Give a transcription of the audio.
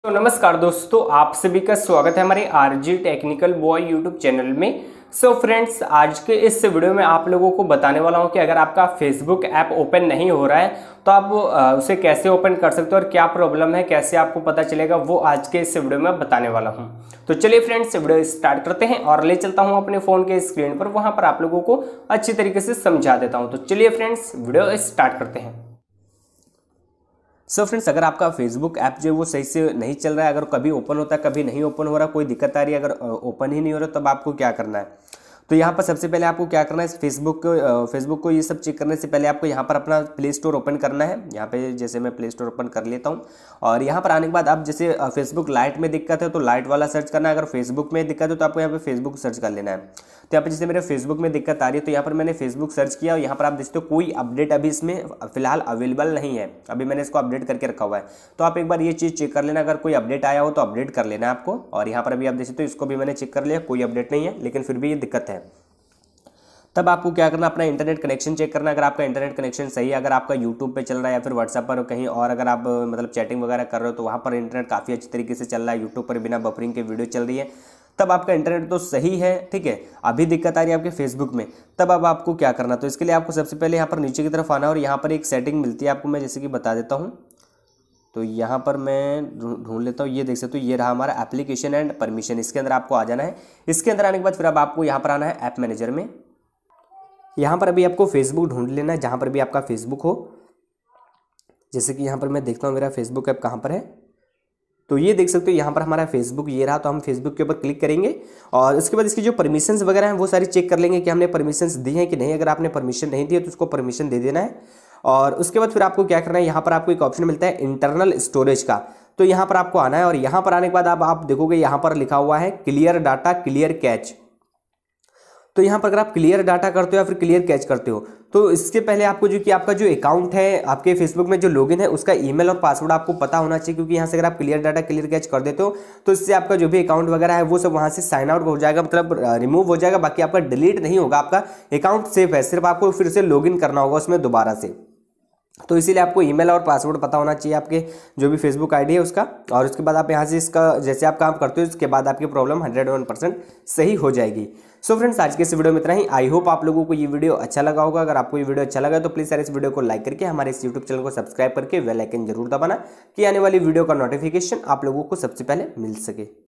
तो नमस्कार दोस्तों, आप सभी का स्वागत है हमारे RG technical boy YouTube channel में। सो फ्रेंड्स, आज के इस वीडियो में आप लोगों को बताने वाला हूं कि अगर आपका फेसबुक ऐप ओपन नहीं हो रहा है तो आप उसे कैसे ओपन कर सकते हो और क्या प्रॉब्लम है, कैसे आपको पता चलेगा, वो आज के इस वीडियो में बताने वाला हूं। तो चलिए फ्रेंड्स, वीडियो स्टार्ट करते हैं और ले चलता हूं अपने फ़ोन के स्क्रीन पर, वहां पर आप लोगों को अच्छी तरीके से समझा देता हूँ। तो चलिए फ्रेंड्स, वीडियो स्टार्ट करते हैं। फ्रेंड्स, अगर आपका फेसबुक ऐप जो है वो सही से नहीं चल रहा है, अगर कभी ओपन होता है कभी नहीं ओपन हो रहा, कोई दिक्कत आ रही है, अगर ओपन ही नहीं हो रहा, तब आपको क्या करना है। तो यहाँ पर सबसे पहले आपको क्या करना है, फेसबुक को ये सब चेक करने से पहले आपको यहाँ पर अपना प्ले स्टोर ओपन करना है। यहाँ पे जैसे मैं प्ले स्टोर ओपन कर लेता हूँ और यहाँ पर आने के बाद आप जैसे फेसबुक लाइट में दिक्कत है तो लाइट वाला सर्च करना है, अगर फेसबुक में दिक्कत है तो आपको यहाँ पे फेसबुक सर्च कर लेना है। तो यहाँ पर जैसे मेरे फेसबुक में दिक्कत आ रही है तो यहाँ पर मैंने फेसबुक सर्च किया और यहाँ पर आप देखते हो कोई अपडेट अभी इसमें फिलहाल अवेलेबल नहीं है, अभी मैंने इसको अपडेट करके रखा हुआ है। तो आप एक बार ये चीज़ चेक कर लेना, अगर कोई अपडेट आया हो तो अपडेट कर लेना आपको। और यहाँ पर अभी आप देख सकते हो इसको भी मैंने चेक कर लिया, कोई अपडेट नहीं है, लेकिन फिर भी ये दिक्कत है। तब आपको क्या करना, अपना इंटरनेट कनेक्शन चेक करना। अगर आपका इंटरनेट कनेक्शन सही है, अगर आपका यूट्यूब पे चल रहा है या फिर व्हाट्सएप पर कहीं और अगर आप मतलब चैटिंग वगैरह कर रहे हो तो वहाँ पर इंटरनेट काफ़ी अच्छी तरीके से चल रहा है, यूट्यूब पर बिना बफरिंग के वीडियो चल रही है, तब आपका इंटरनेट तो सही है, ठीक है। अभी दिक्कत आ रही है आपके फेसबुक में, तब अब आपको क्या करना, तो इसके लिए आपको सबसे पहले यहाँ पर नीचे की तरफ आना है और यहाँ पर एक सेटिंग मिलती है आपको, मैं जैसे कि बता देता हूँ। तो यहाँ पर मैं ढूंढ लेता हूँ, ये देख सकते हो ये रहा हमारा एप्लीकेशन एंड परमिशन, इसके अंदर आपको आ जाना है। इसके अंदर आने के बाद फिर अब आपको यहाँ पर आना है ऐप मैनेजर में। यहाँ पर अभी आपको फेसबुक ढूंढ लेना है, जहाँ पर भी आपका फेसबुक हो। जैसे कि यहाँ पर मैं देखता हूँ मेरा फेसबुक ऐप कहाँ पर है, तो ये देख सकते हो यहाँ पर हमारा फेसबुक ये रहा। तो हम फेसबुक के ऊपर क्लिक करेंगे और उसके बाद इसकी जो परमिशंस वगैरह हैं वो सारी चेक कर लेंगे कि हमने परमिशंस दी हैं कि नहीं। अगर आपने परमिशन नहीं दी है तो उसको परमिशन दे देना है। और उसके बाद फिर आपको क्या करना है, यहाँ पर आपको एक ऑप्शन मिलता है इंटरनल स्टोरेज का, तो यहाँ पर आपको आना है और यहाँ पर आने के बाद आप देखोगे यहाँ पर लिखा हुआ है क्लियर डाटा क्लियर कैच। तो यहाँ पर अगर आप क्लियर डाटा करते हो या फिर क्लियर कैच करते हो तो इसके पहले आपको जो कि आपका जो अकाउंट है आपके फेसबुक में जो लॉगिन है उसका ईमेल और पासवर्ड आपको पता होना चाहिए, क्योंकि यहाँ से अगर आप क्लियर डाटा क्लियर कैच कर देते हो तो इससे आपका जो भी अकाउंट वगैरह है वो सब वहाँ से साइन आउट हो जाएगा, मतलब रिमूव हो जाएगा। बाकी आपका डिलीट नहीं होगा, आपका अकाउंट सेफ है, सिर्फ आपको फिर से लॉगिन करना होगा उसमें दोबारा से। तो इसीलिए आपको ईमेल और पासवर्ड पता होना चाहिए आपके जो भी फेसबुक आईडी है उसका। और उसके बाद आप यहाँ से इसका जैसे आप काम करते हो उसके बाद आपकी प्रॉब्लम 101% सही हो जाएगी। सो फ्रेंड्स, आज के इस वीडियो में इतना ही। आई होप आप लोगों को ये वीडियो अच्छा लगा होगा। अगर आपको ये वीडियो अच्छा लगा तो प्लीज़ यार इस वीडियो को लाइक करके हमारे इस यूट्यूब चैनल को सब्सक्राइब करके बेल आइकन जरूर दबाना कि आने वाली वीडियो का नोटिफिकेशन आप लोगों को सबसे पहले मिल सके।